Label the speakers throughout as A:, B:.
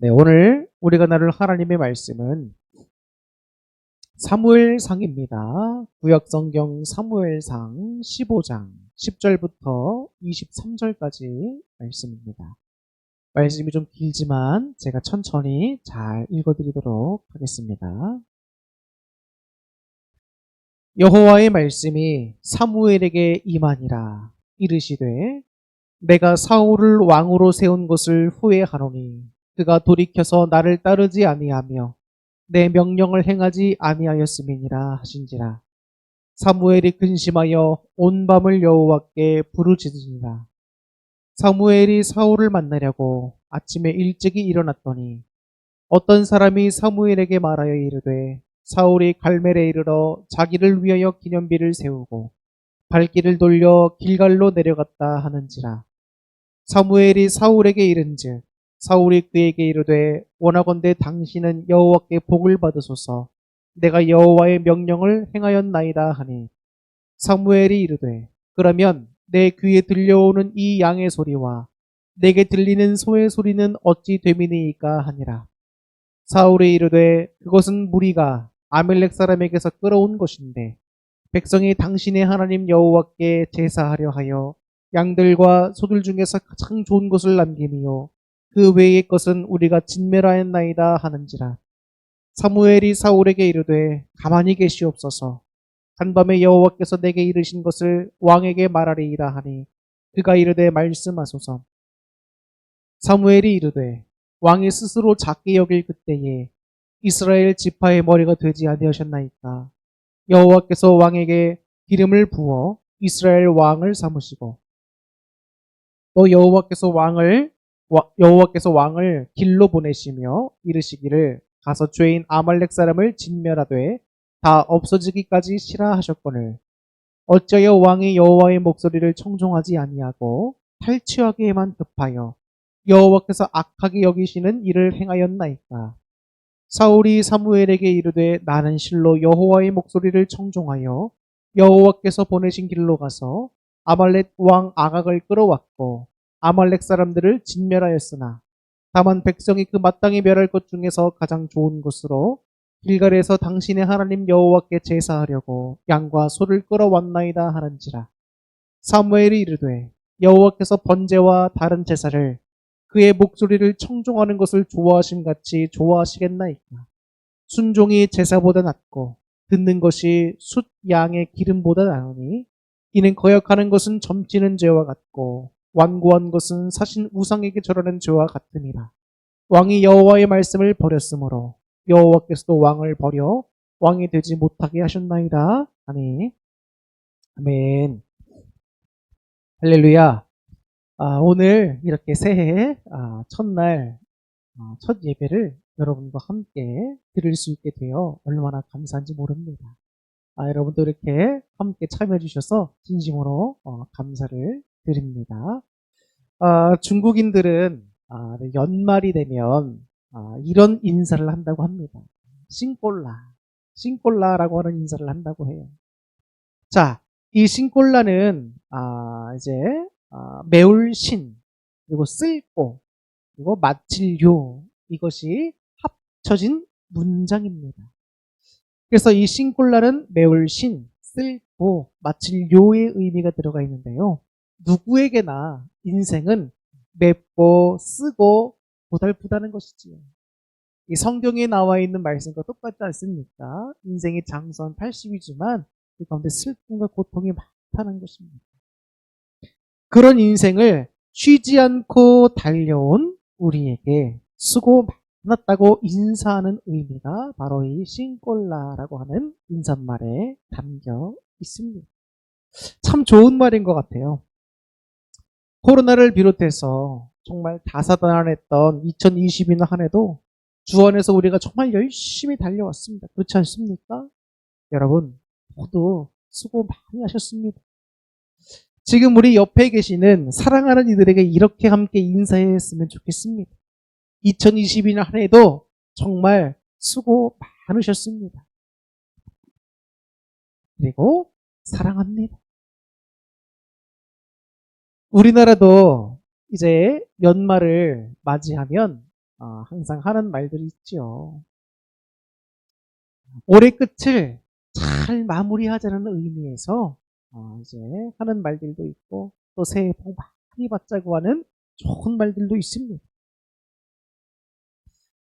A: 네, 오늘 우리가 나눌 하나님의 말씀은 사무엘상입니다. 구약성경 사무엘상 15장 10절부터 23절까지 말씀입니다. 말씀이 좀 길지만 제가 천천히 잘 읽어드리도록 하겠습니다. 여호와의 말씀이 사무엘에게 임하니라. 이르시되 내가 사울을 왕으로 세운 것을 후회하노니 그가 돌이켜서 나를 따르지 아니하며 내 명령을 행하지 아니하였음이니라 하신지라. 사무엘이 근심하여 온 밤을 여호와께 부르짖으니라. 사무엘이 사울을 만나려고 아침에 일찍이 일어났더니 어떤 사람이 사무엘에게 말하여 이르되 사울이 갈멜에 이르러 자기를 위하여 기념비를 세우고 발길을 돌려 길갈로 내려갔다 하는지라. 사무엘이 사울에게 이른즉 사울이 그에게 이르되 원하건대 당신은 여호와께 복을 받으소서. 내가 여호와의 명령을 행하였나이다 하니 사무엘이 이르되 그러면 내 귀에 들려오는 이 양의 소리와 내게 들리는 소의 소리는 어찌 됨이니이까 하니라. 사울이 이르되 그것은 무리가 아멜렉 사람에게서 끌어온 것인데 백성이 당신의 하나님 여호와께 제사하려 하여 양들과 소들 중에서 가장 좋은 것을 남기니요 그 외의 것은 우리가 진멸하였나이다 하는지라. 사무엘이 사울에게 이르되 가만히 계시옵소서. 간밤에 여호와께서 내게 이르신 것을 왕에게 말하리이다 하니 그가 이르되 말씀하소서. 사무엘이 이르되 왕이 스스로 작게 여길 그때에 이스라엘 지파의 머리가 되지 아니하셨나이까. 여호와께서 왕에게 기름을 부어 이스라엘 왕을 삼으시고 또 여호와께서 왕을 길로 보내시며 이르시기를 가서 죄인 아말렉 사람을 진멸하되 다 없어지기까지 시라 하셨거늘 어찌하여 왕이 여호와의 목소리를 청종하지 아니하고 탈취하기에만 급하여 여호와께서 악하게 여기시는 일을 행하였나이까. 사울이 사무엘에게 이르되 나는 실로 여호와의 목소리를 청종하여 여호와께서 보내신 길로 가서 아말렉 왕 아각을 끌어왔고 아말렉 사람들을 진멸하였으나 다만 백성이 그 마땅히 멸할 것 중에서 가장 좋은 것으로 길갈에서 당신의 하나님 여호와께 제사하려고 양과 소를 끌어왔나이다 하는지라. 사무엘이 이르되 여호와께서 번제와 다른 제사를 그의 목소리를 청종하는 것을 좋아하심같이 좋아하시겠나이까. 순종이 제사보다 낫고 듣는 것이 숫 양의 기름보다 나으니 이는 거역하는 것은 점치는 죄와 같고 완고한 것은 사신 우상에게 절하는 죄와 같으니라. 왕이 여호와의 말씀을 버렸으므로 여호와께서도 왕을 버려 왕이 되지 못하게 하셨나이다 하니 아멘. 할렐루야. 오늘 이렇게 새해 첫날 첫 예배를 여러분과 함께 드릴 수 있게 되어 얼마나 감사한지 모릅니다. 여러분도 이렇게 함께 참여해 주셔서 진심으로 감사를 드립니다. 중국인들은 연말이 되면 이런 인사를 한다고 합니다. 싱꼴라라고 하는 인사를 한다고 해요. 자, 이 싱꼴라는 이제 매울 신 그리고 쓸고 그리고 마칠요 이것이 합쳐진 문장입니다. 그래서 이 싱꼴라는 매울 신, 쓸고, 마칠요의 의미가 들어가 있는데요. 누구에게나 인생은 맵고 쓰고 고달프다는 것이지요. 이 성경에 나와 있는 말씀과 똑같지 않습니까? 인생이 장수한 80이지만 그 가운데 슬픔과 고통이 많다는 것입니다. 그런 인생을 쉬지 않고 달려온 우리에게 수고 많았다고 인사하는 의미가 바로 이 싱꼴라라고 하는 인사말에 담겨 있습니다. 참 좋은 말인 것 같아요. 코로나를 비롯해서 정말 다사다난했던 2020년 한 해도 주 안에서 우리가 정말 열심히 달려왔습니다. 그렇지 않습니까? 여러분 모두 수고 많이 하셨습니다. 지금 우리 옆에 계시는 사랑하는 이들에게 이렇게 함께 인사했으면 좋겠습니다. 2022년 한 해도 정말 수고 많으셨습니다. 그리고 사랑합니다. 우리나라도 이제 연말을 맞이하면 항상 하는 말들이 있지요. 올해 끝을 잘 마무리하자는 의미에서 이제 하는 말들도 있고 또 새해 복 많이 받자고 하는 좋은 말들도 있습니다.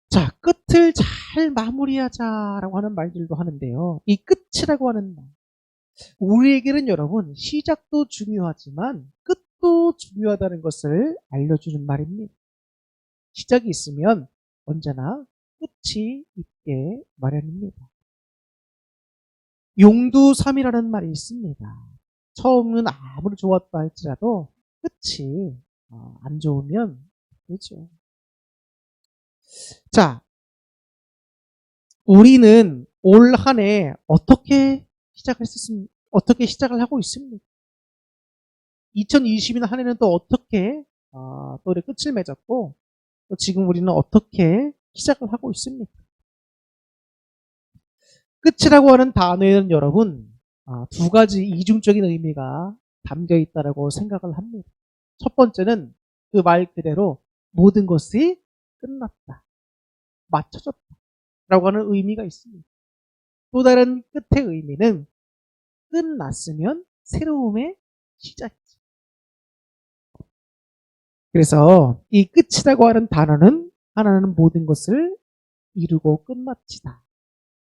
A: 자, 끝을 잘 마무리하자라고 하는 말들도 하는데요. 이 끝이라고 하는 말, 우리에게는 여러분 시작도 중요하지만 끝도 중요하다는 것을 알려주는 말입니다. 시작이 있으면 언제나 끝이 있게 마련입니다. 용두삼이라는 말이 있습니다. 처음은 아무리 좋았다 할지라도 끝이 안 좋으면 되죠. 자, 우리는 올 한 해 어떻게 시작을 하고 있습니까? 2020년 한 해는 또 어떻게 또 끝을 맺었고 또 지금 우리는 어떻게 시작을 하고 있습니까? 끝이라고 하는 단어에는 여러분 두 가지 이중적인 의미가 담겨 있다고 생각을 합니다. 첫 번째는 그 말 그대로 모든 것이 끝났다, 맞춰졌다 라고 하는 의미가 있습니다. 또 다른 끝의 의미는 끝났으면 새로움의 시작이죠. 그래서 이 끝이라고 하는 단어는 하나는 모든 것을 이루고 끝마치다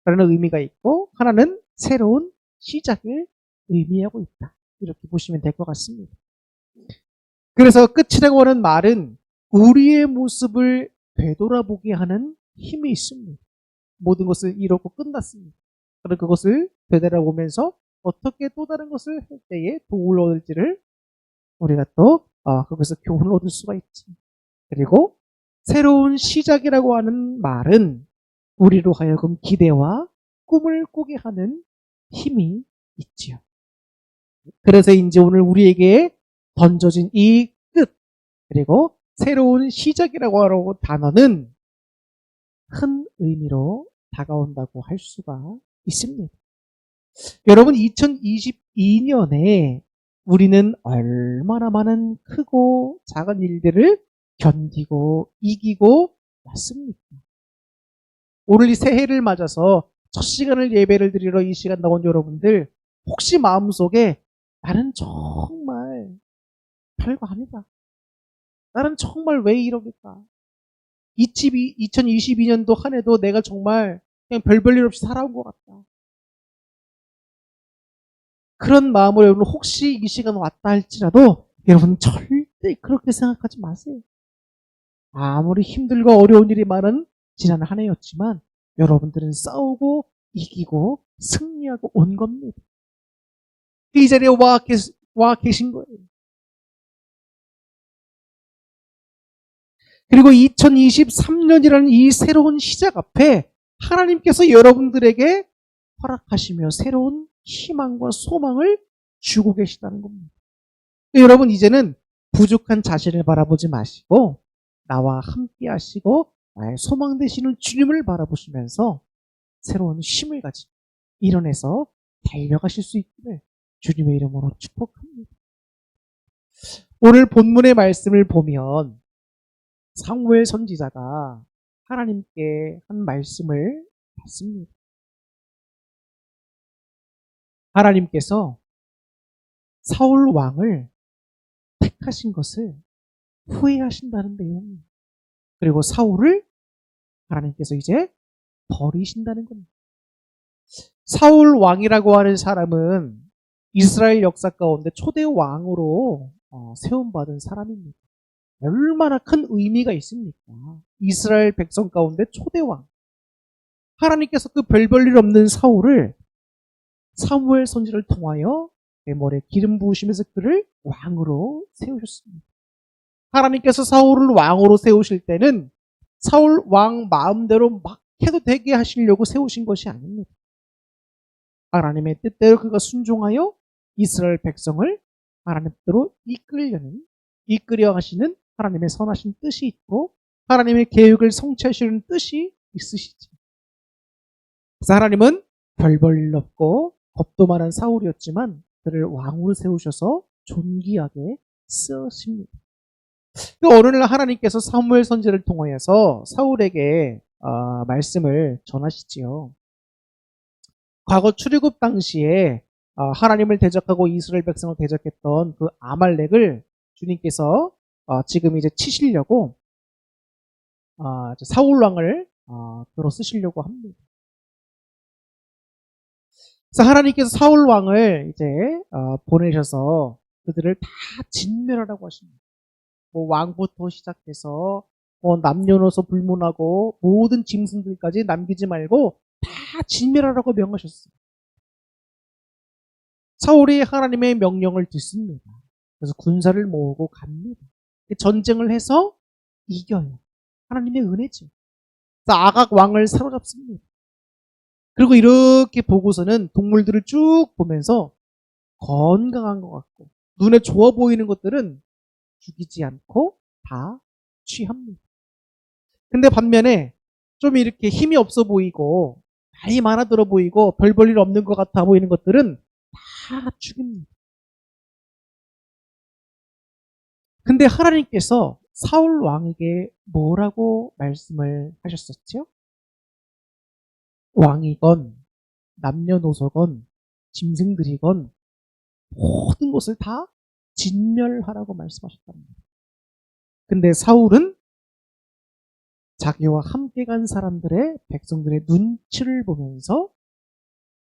A: 라는 의미가 있고 하나는 새로운 시작을 의미하고 있다. 이렇게 보시면 될 것 같습니다. 그래서 끝이라고 하는 말은 우리의 모습을 되돌아보게 하는 힘이 있습니다. 모든 것을 이루고 끝났습니다. 그럼 그것을 되돌아보면서 어떻게 또 다른 것을 할 때에 도움을 얻을지를 우리가 또 거기서 교훈을 얻을 수가 있지. 그리고 새로운 시작이라고 하는 말은 우리로 하여금 기대와 꿈을 꾸게 하는 힘이 있지요. 그래서 이제 오늘 우리에게 던져진 이 끝, 그리고 새로운 시작이라고 하는 단어는 큰 의미로 다가온다고 할 수가 있습니다. 여러분, 2022년에 우리는 얼마나 많은 크고 작은 일들을 견디고 이기고 왔습니까? 오늘 이 새해를 맞아서 첫 시간을 예배를 드리러 이 시간 나온 여러분들, 혹시 마음속에 나는 정말 별거 아니다, 나는 정말 왜 이러겠다, 2022년도 한 해도 내가 정말 그냥 별볼일 없이 살아온 것 같다, 그런 마음으로 여러분 혹시 이 시간 왔다 할지라도 여러분 절대 그렇게 생각하지 마세요. 아무리 힘들고 어려운 일이 많은 지난 한 해였지만 여러분들은 싸우고 이기고 승리하고 온 겁니다. 이 자리에 와 계신 거예요. 그리고 2023년이라는 이 새로운 시작 앞에 하나님께서 여러분들에게 허락하시며 새로운 희망과 소망을 주고 계시다는 겁니다. 여러분 이제는 부족한 자신을 바라보지 마시고 나와 함께 하시고 나의 소망 되시는 주님을 바라보시면서 새로운 힘을 가지고 일어나서 달려가실 수 있기를 주님의 이름으로 축복합니다. 오늘 본문의 말씀을 보면 사무엘 선지자가 하나님께 한 말씀을 받습니다. 하나님께서 사울 왕을 택하신 것을 후회하신다는 내용입니다. 그리고 사울을 하나님께서 이제 버리신다는 겁니다. 사울 왕이라고 하는 사람은 이스라엘 역사 가운데 초대 왕으로 세움받은 사람입니다. 얼마나 큰 의미가 있습니까? 이스라엘 백성 가운데 초대 왕. 하나님께서 그 별볼일 없는 사울을 사무엘 선지를 통하여 머리에 기름 부으시면서 그를 왕으로 세우셨습니다. 하나님께서 사울을 왕으로 세우실 때는 사울 왕 마음대로 막 해도 되게 하시려고 세우신 것이 아닙니다. 하나님의 뜻대로 그가 순종하여 이스라엘 백성을 하나님 뜻대로 이끌려 하시는 하나님의 선하신 뜻이 있고 하나님의 계획을 성취하시는 뜻이 있으시죠. 그래서 하나님은 별 볼 일 없고 겁도 많은 사울이었지만 그를 왕으로 세우셔서 존귀하게 쓰십니다. 어느 날 하나님께서 사무엘 선지자를 통하여서 사울에게 말씀을 전하시지요. 과거 출애굽 당시에 하나님을 대적하고 이스라엘 백성을 대적했던 그 아말렉을 주님께서 지금 이제 치시려고 사울 왕을 들어 쓰시려고 합니다. 그래서 하나님께서 사울 왕을 이제 보내셔서 그들을 다 진멸하라고 하십니다. 뭐 왕부터 시작해서 남녀노소 불문하고 모든 짐승들까지 남기지 말고 다 진멸하라고 명하셨어요. 사울이 하나님의 명령을 듣습니다. 그래서 군사를 모으고 갑니다. 전쟁을 해서 이겨요. 하나님의 은혜죠. 그래서 아각 왕을 사로잡습니다. 그리고 이렇게 보고서는 동물들을 쭉 보면서 건강한 것 같고 눈에 좋아 보이는 것들은 죽이지 않고 다 취합니다. 근데 반면에 좀 이렇게 힘이 없어 보이고 나이 많아 들어 보이고 별 볼 일 없는 것 같아 보이는 것들은 다 죽입니다. 근데 하나님께서 사울 왕에게 뭐라고 말씀을 하셨었죠? 왕이건 남녀노소건 짐승들이건 모든 것을 다 진멸하라고 말씀하셨답니다. 근데 사울은 자기와 함께 간 사람들의 백성들의 눈치를 보면서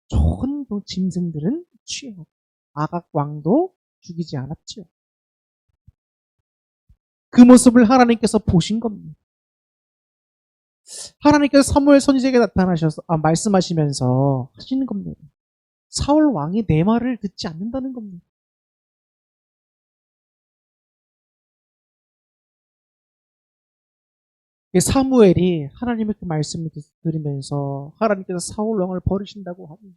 A: 좋은 그 짐승들은 취하고 아각 왕도 죽이지 않았죠. 그 모습을 하나님께서 보신 겁니다. 하나님께서 사무엘 선지자에게 나타나셔서 말씀하시면서 하시는 겁니다. 사울 왕이 내 말을 듣지 않는다는 겁니다. 사무엘이 하나님의 그 말씀을 들으면서 하나님께서 사울 왕을 버리신다고 하니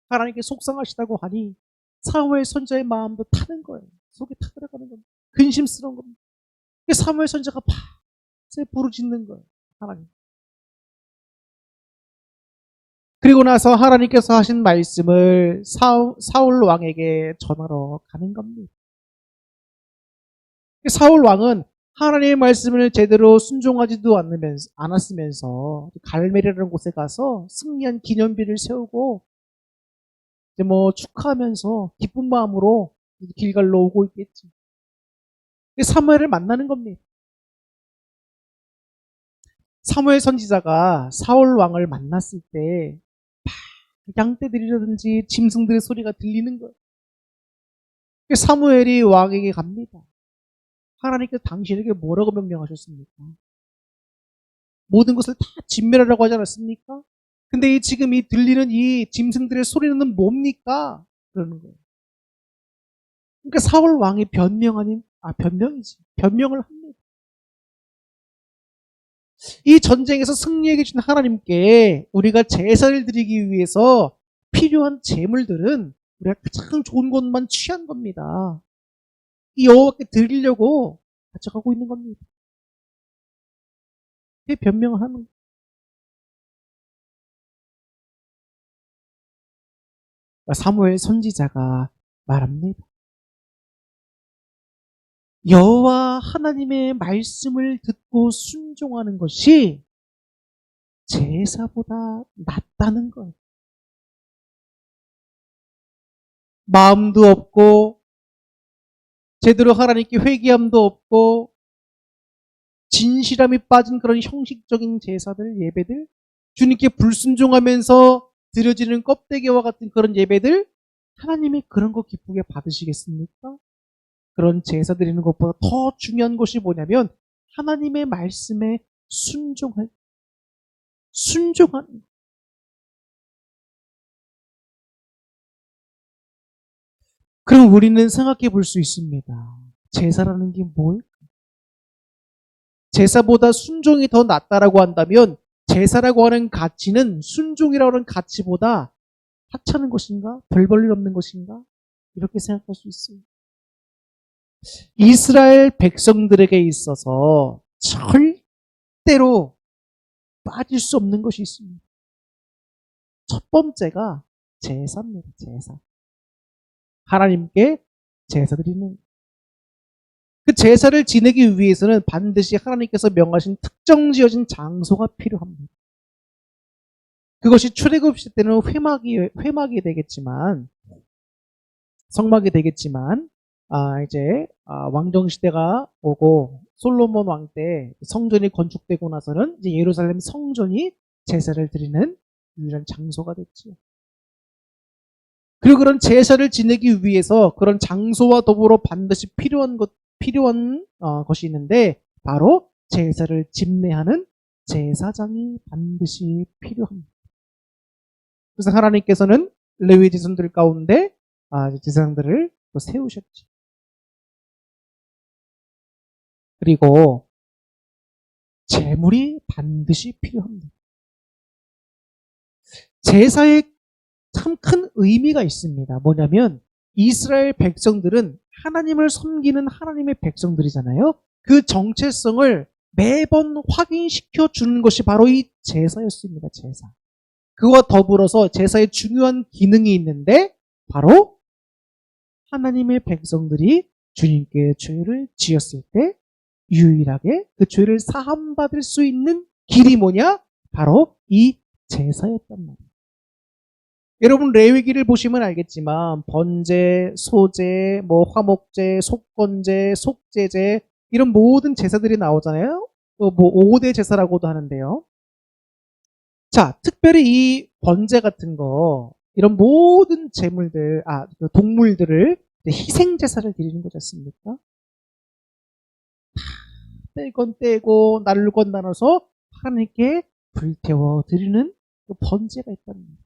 A: 하나님께 속상하시다고 하니 사무엘 선지자의 마음도 타는 거예요. 속에 타들어가는 겁니다. 근심스러운 겁니다. 사무엘 선지자가 밤새 부르짖는 거예요. 하나님. 그리고 나서 하나님께서 하신 말씀을 사울 왕에게 전하러 가는 겁니다. 사울 왕은 하나님의 말씀을 제대로 순종하지도 않았으면서 갈멜이라는 곳에 가서 승리한 기념비를 세우고 이제 뭐 축하하면서 기쁜 마음으로 길갈로 오고 있겠지. 사무엘을 만나는 겁니다. 사무엘 선지자가 사울 왕을 만났을 때 양떼들이라든지 짐승들의 소리가 들리는 거예요. 사무엘이 왕에게 갑니다. 하나님께서 당신에게 뭐라고 명령하셨습니까? 모든 것을 다 진멸하라고 하지 않았습니까? 근데 지금 들리는 이 짐승들의 소리는 뭡니까? 그러는 거예요. 그러니까 사울 왕이 변명이지. 변명을 합니다. 이 전쟁에서 승리해 주신 하나님께 우리가 제사를 드리기 위해서 필요한 제물들은 우리가 가장 좋은 것만 취한 겁니다. 이 여호와께 드리려고 가져가고 있는 겁니다. 이 변명을 하는 거예요. 사무엘 선지자가 말합니다. 여호와 하나님의 말씀을 듣고 순종하는 것이 제사보다 낫다는 거예요. 마음도 없고 제대로 하나님께 회개함도 없고 진실함이 빠진 그런 형식적인 제사들, 예배들, 주님께 불순종하면서 드려지는 껍데기와 같은 그런 예배들, 하나님이 그런 거 기쁘게 받으시겠습니까? 그런 제사 드리는 것보다 더 중요한 것이 뭐냐면 하나님의 말씀에 순종하는 그럼 우리는 생각해 볼 수 있습니다. 제사라는 게 뭘까? 제사보다 순종이 더 낫다라고 한다면 제사라고 하는 가치는 순종이라고 하는 가치보다 하찮은 것인가? 별 볼 일 없는 것인가? 이렇게 생각할 수 있습니다. 이스라엘 백성들에게 있어서 절대로 빠질 수 없는 것이 있습니다. 첫 번째가 제사입니다. 제사. 하나님께 제사 드리는. 그 제사를 지내기 위해서는 반드시 하나님께서 명하신 특정 지어진 장소가 필요합니다. 그것이 출애굽 시대 때는 회막이 되겠지만, 성막이 되겠지만, 왕정 시대가 오고 솔로몬 왕 때 성전이 건축되고 나서는 이제 예루살렘 성전이 제사를 드리는 유일한 장소가 됐지요. 그리고 그런 제사를 지내기 위해서 그런 장소와 더불어 반드시 필요한 것이 있는데, 바로 제사를 집례하는 제사장이 반드시 필요합니다. 그래서 하나님께서는 레위 자손들 가운데 제사장들을 또 세우셨죠. 그리고 제물이 반드시 필요합니다. 제사에 참 큰 의미가 있습니다. 뭐냐면 이스라엘 백성들은 하나님을 섬기는 하나님의 백성들이잖아요. 그 정체성을 매번 확인시켜 주는 것이 바로 이 제사였습니다. 제사. 그와 더불어서 제사에 중요한 기능이 있는데, 바로 하나님의 백성들이 주님께 죄를 지었을 때 유일하게 그 죄를 사함받을 수 있는 길이 뭐냐? 바로 이 제사였단 말이에요. 여러분 레위기를 보시면 알겠지만 번제, 소제, 화목제, 속건제, 속제제 이런 모든 제사들이 나오잖아요. 5대 제사라고도 하는데요. 자, 특별히 이 번제 같은 거, 이런 모든 제물들, 동물들을 희생 제사를 드리는 거지 않습니까? 뗄 건 떼고 나눌 건 나눠서 하나님께 불태워 드리는 그 번제가 있다는 거예요.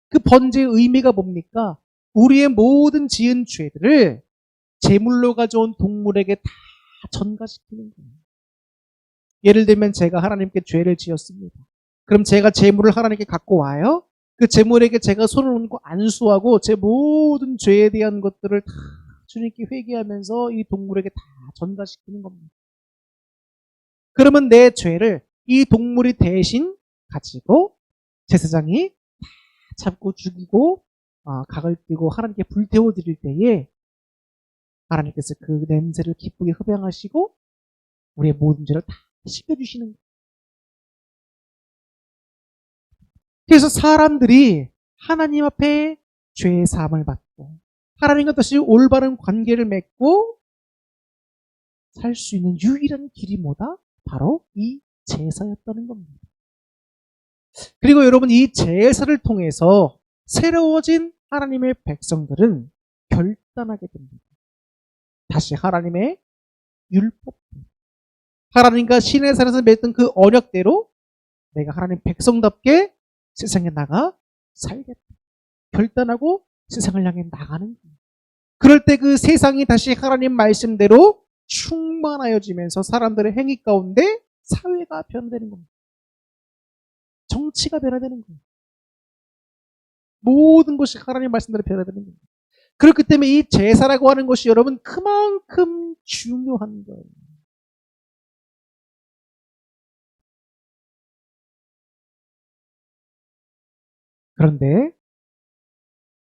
A: 그 번제의 의미가 뭡니까? 우리의 모든 지은 죄들을 제물로 가져온 동물에게 다 전가시키는 거예요. 예를 들면 제가 하나님께 죄를 지었습니다. 그럼 제가 제물을 하나님께 갖고 와요. 그 제물에게 제가 손을 얹고 안수하고 제 모든 죄에 대한 것들을 다 주님께 회개하면서 이 동물에게 다 전가시키는 겁니다. 그러면 내 죄를 이 동물이 대신 가지고 제사장이 다 잡고 죽이고 각을 띄고 하나님께 불태워 드릴 때에 하나님께서 그 냄새를 기쁘게 흡양하시고 우리의 모든 죄를 다 씻겨주시는 거예요. 그래서 사람들이 하나님 앞에 죄의 사함을 받고 하나님과 다시 올바른 관계를 맺고 살 수 있는 유일한 길이 뭐다? 바로 이 제사였다는 겁니다. 그리고 여러분 이 제사를 통해서 새로워진 하나님의 백성들은 결단하게 됩니다. 다시 하나님의 율법, 하나님과 신의 산에서 맺던 그 언약대로 내가 하나님 백성답게 세상에 나가 살겠다. 결단하고 세상을 향해 나가는 거예요. 그럴 때 그 세상이 다시 하나님 말씀대로 충만하여지면서 사람들의 행위 가운데 사회가 변화되는 겁니다. 정치가 변화되는 거예요. 모든 것이 하나님 말씀대로 변화되는 겁니다. 그렇기 때문에 이 제사라고 하는 것이 여러분 그만큼 중요한 거예요. 그런데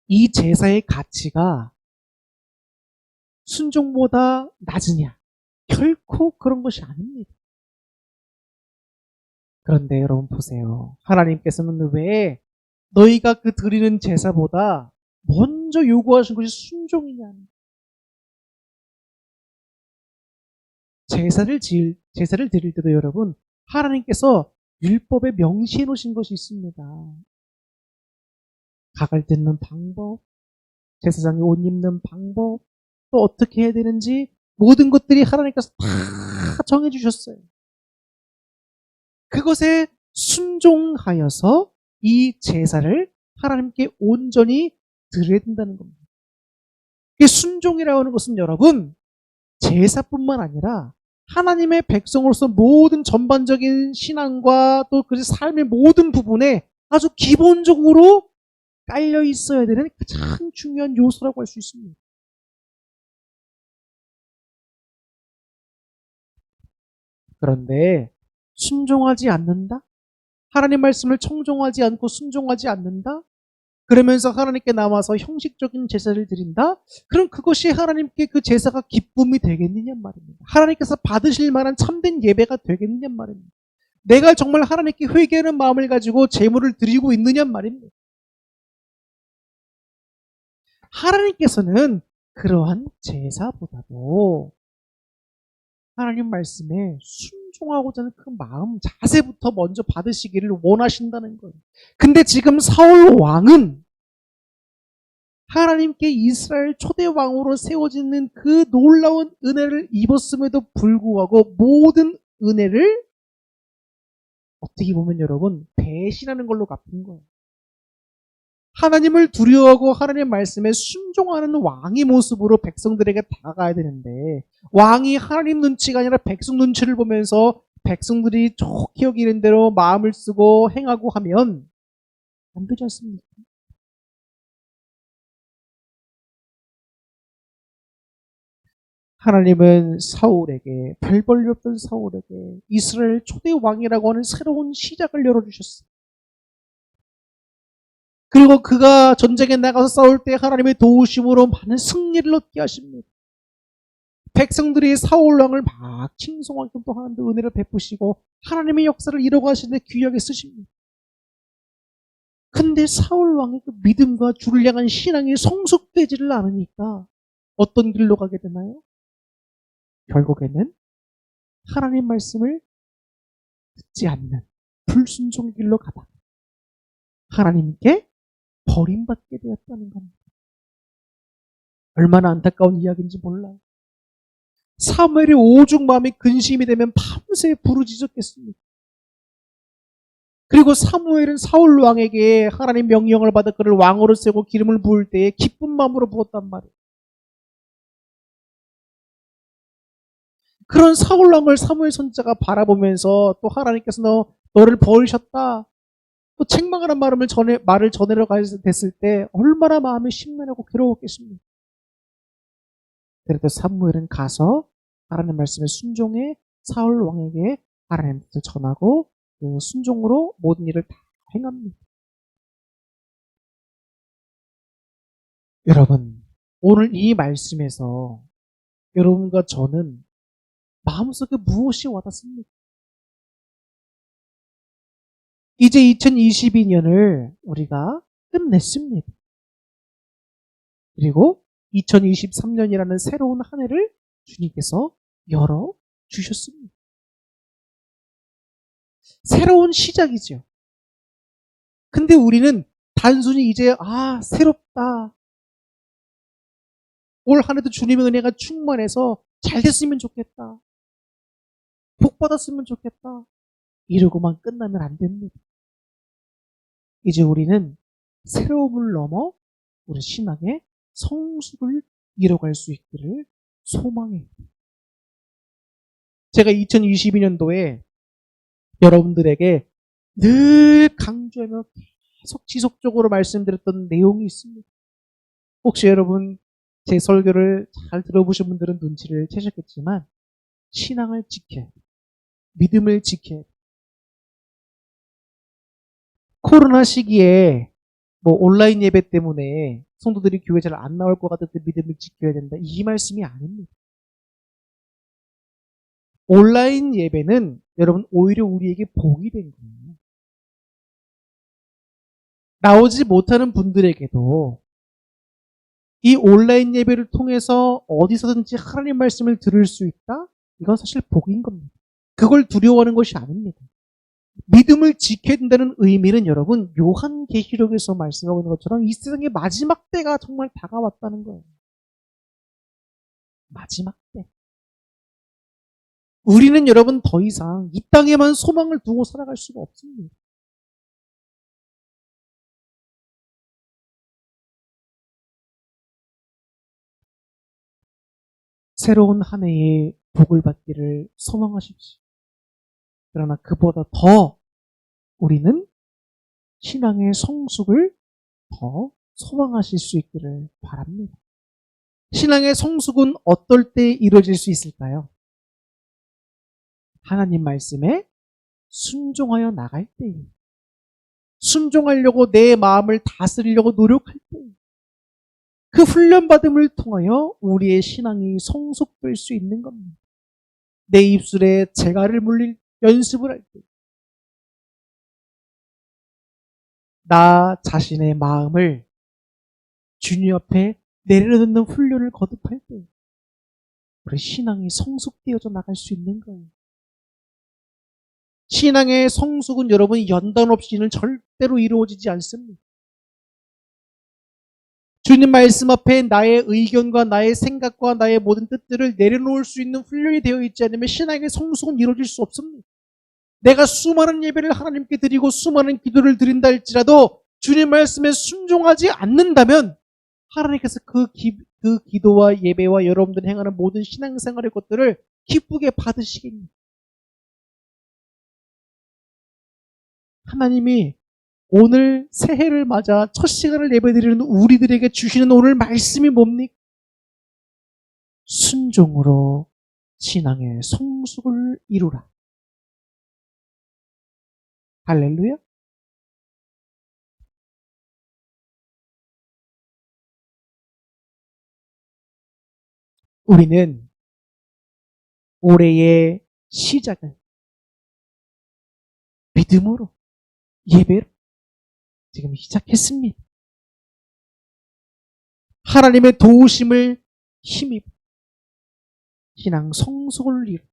A: 이 제사의 가치가 순종보다 낮으냐? 결코 그런 것이 아닙니다. 그런데 여러분 보세요. 하나님께서는 왜 너희가 그 드리는 제사보다 먼저 요구하신 것이 순종이냐? 제사를 드릴 때도 여러분 하나님께서 율법에 명시해 놓으신 것이 있습니다. 각을 뜯는 방법, 제사장이 옷 입는 방법, 또 어떻게 해야 되는지 모든 것들이 하나님께서 다 정해 주셨어요. 그것에 순종하여서 이 제사를 하나님께 온전히 드려야 된다는 겁니다. 이 순종이라고 하는 것은 여러분 제사뿐만 아니라 하나님의 백성으로서 모든 전반적인 신앙과 또 그 삶의 모든 부분에 아주 기본적으로 깔려 있어야 되는 가장 중요한 요소라고 할 수 있습니다. 그런데 순종하지 않는다? 하나님 말씀을 청종하지 않고 순종하지 않는다? 그러면서 하나님께 나와서 형식적인 제사를 드린다? 그럼 그것이 하나님께 그 제사가 기쁨이 되겠느냐 말입니다. 하나님께서 받으실 만한 참된 예배가 되겠느냐 말입니다. 내가 정말 하나님께 회개하는 마음을 가지고 제물을 드리고 있느냐 말입니다. 하나님께서는 그러한 제사보다도 하나님 말씀에 순종하고자 하는 그 마음, 자세부터 먼저 받으시기를 원하신다는 거예요. 근데 지금 사울 왕은 하나님께 이스라엘 초대 왕으로 세워지는 그 놀라운 은혜를 입었음에도 불구하고 모든 은혜를 어떻게 보면 여러분 배신하는 걸로 갚은 거예요. 하나님을 두려워하고 하나님의 말씀에 순종하는 왕의 모습으로 백성들에게 다가가야 되는데 왕이 하나님 눈치가 아니라 백성 눈치를 보면서 백성들이 좋게 여기는 대로 마음을 쓰고 행하고 하면 안 되지 않습니까? 하나님은 사울에게 별 볼일 없던 사울에게 이스라엘 초대 왕이라고 하는 새로운 시작을 열어주셨어요. 그리고 그가 전쟁에 나가서 싸울 때 하나님의 도우심으로 많은 승리를 얻게 하십니다. 백성들이 사울왕을 막 칭송하기도 하는데 은혜를 베푸시고 하나님의 역사를 이뤄가시는데 귀하게 쓰십니다. 근데 사울왕의 그 믿음과 주를 향한 신앙이 성숙되지를 않으니까 어떤 길로 가게 되나요? 결국에는 하나님 말씀을 듣지 않는 불순종의 길로 가다가 하나님께 버림받게 되었다는 겁니다. 얼마나 안타까운 이야기인지 몰라요. 사무엘이 오죽 마음이 근심이 되면 밤새 부르짖었겠습니다. 그리고 사무엘은 사울 왕에게 하나님 명령을 받아 그를 왕으로 세우고 기름을 부을 때에 기쁜 마음으로 부었단 말이에요. 그런 사울 왕을 사무엘 선지자가 바라보면서 또 하나님께서 너를 버리셨다. 또 책망하는 말을 전해러 됐을 때 얼마나 마음이 심란하고 괴로웠겠습니까? 그래도 사무엘은 가서 하나님 말씀에 순종해 사울 왕에게 하나님 뜻을 전하고 그 순종으로 모든 일을 다 행합니다. 여러분, 오늘 이 말씀에서 여러분과 저는 마음속에 무엇이 와닿습니까? 이제 2022년을 우리가 끝냈습니다. 그리고 2023년이라는 새로운 한 해를 주님께서 열어주셨습니다. 새로운 시작이죠. 근데 우리는 단순히 이제 새롭다. 올 한 해도 주님의 은혜가 충만해서 잘 됐으면 좋겠다. 복 받았으면 좋겠다. 이러고만 끝나면 안 됩니다. 이제 우리는 새로움을 넘어 우리 신앙의 성숙을 이뤄갈 수 있기를 소망해요. 제가 2022년도에 여러분들에게 늘 강조하며 계속 지속적으로 말씀드렸던 내용이 있습니다. 혹시 여러분 제 설교를 잘 들어보신 분들은 눈치를 채셨겠지만 신앙을 지켜야 돼요. 믿음을 지켜야 돼요. 코로나 시기에 온라인 예배 때문에 성도들이 교회 잘 안 나올 것 같을 때 믿음을 지켜야 된다. 이 말씀이 아닙니다. 온라인 예배는 여러분 오히려 우리에게 복이 된 거예요. 나오지 못하는 분들에게도 이 온라인 예배를 통해서 어디서든지 하나님 말씀을 들을 수 있다? 이건 사실 복인 겁니다. 그걸 두려워하는 것이 아닙니다. 믿음을 지켜야 된다는 의미는 여러분 요한계시록에서 말씀하고 있는 것처럼 이 세상의 마지막 때가 정말 다가왔다는 거예요. 마지막 때. 우리는 여러분 더 이상 이 땅에만 소망을 두고 살아갈 수가 없습니다. 새로운 한 해의 복을 받기를 소망하십시오. 그러나 그보다 더 우리는 신앙의 성숙을 더 소망하실 수 있기를 바랍니다. 신앙의 성숙은 어떨 때 이루어질 수 있을까요? 하나님 말씀에 순종하여 나갈 때입니다. 순종하려고 내 마음을 다스리려고 노력할 때 그 훈련받음을 통하여 우리의 신앙이 성숙될 수 있는 겁니다. 내 입술에 재갈을 물릴 연습을 할 때, 나 자신의 마음을 주님 앞에 내려놓는 훈련을 거듭할 때 우리 신앙이 성숙되어져 나갈 수 있는 거예요. 신앙의 성숙은 여러분 연단 없이는 절대로 이루어지지 않습니다. 주님 말씀 앞에 나의 의견과 나의 생각과 나의 모든 뜻들을 내려놓을 수 있는 훈련이 되어 있지 않으면 신앙의 성숙은 이루어질 수 없습니다. 내가 수많은 예배를 하나님께 드리고 수많은 기도를 드린다 할지라도 주님 말씀에 순종하지 않는다면 하나님께서 그 기도와 예배와 여러분들이 행하는 모든 신앙생활의 것들을 기쁘게 받으시겠습니다. 하나님이 오늘 새해를 맞아 첫 시간을 예배드리는 우리들에게 주시는 오늘 말씀이 뭡니까? 순종으로 신앙의 성숙을 이루라. 할렐루야. 우리는 올해의 시작을 믿음으로 예배로 지금 시작했습니다. 하나님의 도우심을 힘입어 신앙 성숙을 이루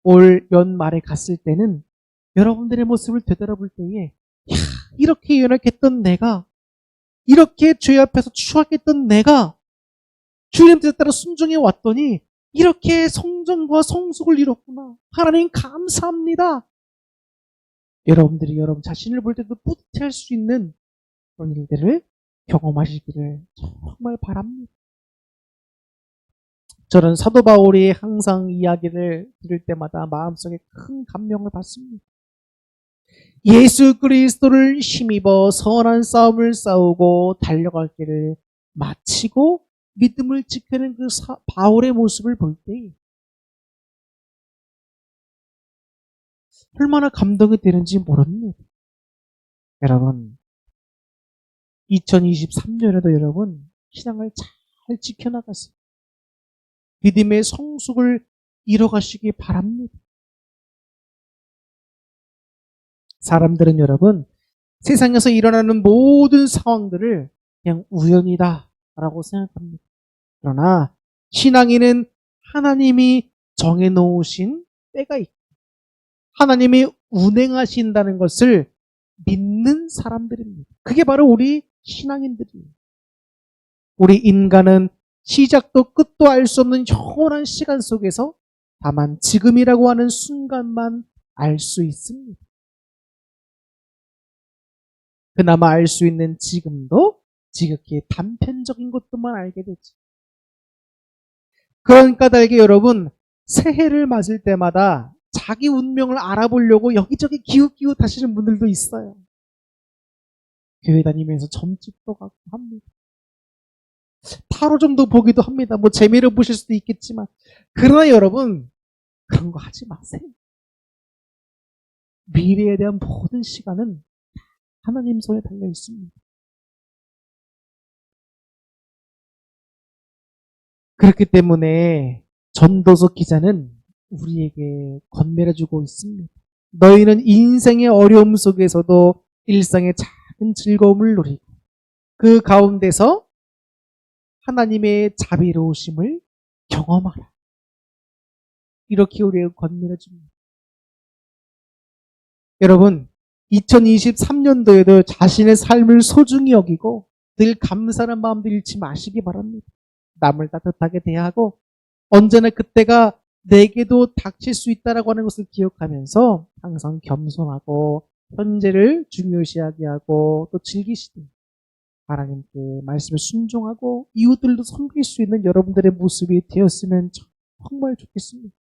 A: 올 연말에 갔을 때는 여러분들의 모습을 되돌아볼 때에 이렇게 연약했던 내가, 이렇게 죄 앞에서 추악했던 내가 주님 뜻에 따라 순종해 왔더니 이렇게 성정과 성숙을 이뤘구나. 하나님 감사합니다. 여러분들이 여러분 자신을 볼 때도 뿌듯해할 수 있는 그런 일들을 경험하시기를 정말 바랍니다. 저는 사도 바울이 항상 이야기를 들을 때마다 마음속에 큰 감명을 받습니다. 예수 그리스도를 힘입어 선한 싸움을 싸우고 달려갈 길을 마치고 믿음을 지키는 그 바울의 모습을 볼 때 얼마나 감동이 되는지 모릅니다. 여러분 2023년에도 여러분 신앙을 잘 지켜나가세요. 믿음의 성숙을 이뤄가시기 바랍니다. 사람들은 여러분 세상에서 일어나는 모든 상황들을 그냥 우연이다 라고 생각합니다. 그러나 신앙인은 하나님이 정해놓으신 때가 있고 하나님이 운행하신다는 것을 믿는 사람들입니다. 그게 바로 우리 신앙인들이에요. 우리 인간은 시작도 끝도 알 수 없는 영원한 시간 속에서 다만 지금이라고 하는 순간만 알 수 있습니다. 그나마 알 수 있는 지금도 지극히 단편적인 것들만 알게 되죠. 그런 까닭에 여러분 새해를 맞을 때마다 자기 운명을 알아보려고 여기저기 기웃기웃하시는 분들도 있어요. 교회 다니면서 점집도 가고 합니다. 타로점도 보기도 합니다. 뭐 재미로 보실 수도 있겠지만 그러나 여러분 그런 거 하지 마세요. 미래에 대한 모든 시간은 하나님 손에 달려 있습니다. 그렇기 때문에 전도서 기자는 우리에게 건면해주고 있습니다. 너희는 인생의 어려움 속에서도 일상의 작은 즐거움을 누리고 그 가운데서 하나님의 자비로우심을 경험하라. 이렇게 우리에게 건면해줍니다. 여러분 2023년도에도 자신의 삶을 소중히 여기고 늘 감사하는 마음도 잃지 마시기 바랍니다. 남을 따뜻하게 대하고 언제나 그때가 내게도 닥칠 수 있다라고 하는 것을 기억하면서 항상 겸손하고 현재를 중요시하게 하고 또 즐기시되 하나님께 말씀을 순종하고 이웃들도 섬길 수 있는 여러분들의 모습이 되었으면 정말 좋겠습니다.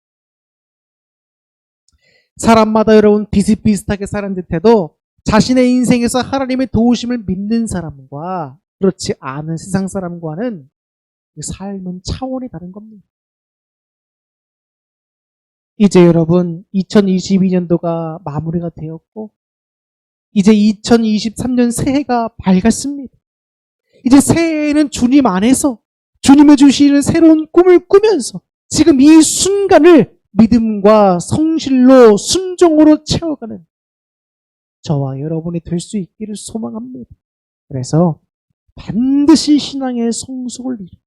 A: 사람마다 여러분 비슷비슷하게 사는 듯해도 자신의 인생에서 하나님의 도우심을 믿는 사람과 그렇지 않은 세상 사람과는 그 삶은 차원이 다른 겁니다. 이제 여러분 2022년도가 마무리가 되었고 이제 2023년 새해가 밝았습니다. 이제 새해에는 주님 안에서 주님이 주시는 새로운 꿈을 꾸면서 지금 이 순간을 믿음과 성실로 순종으로 채워가는 저와 여러분이 될 수 있기를 소망합니다. 그래서 반드시 신앙의 성숙을 이루고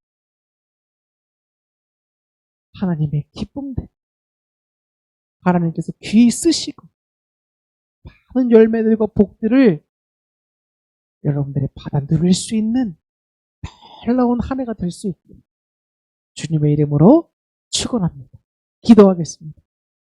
A: 하나님의 기쁨대 하나님께서 귀 쓰시고 많은 열매들과 복들을 여러분들이 받아 누릴 수 있는 놀라운 한 해가 될 수 있게 주님의 이름으로 축원합니다. 기도하겠습니다.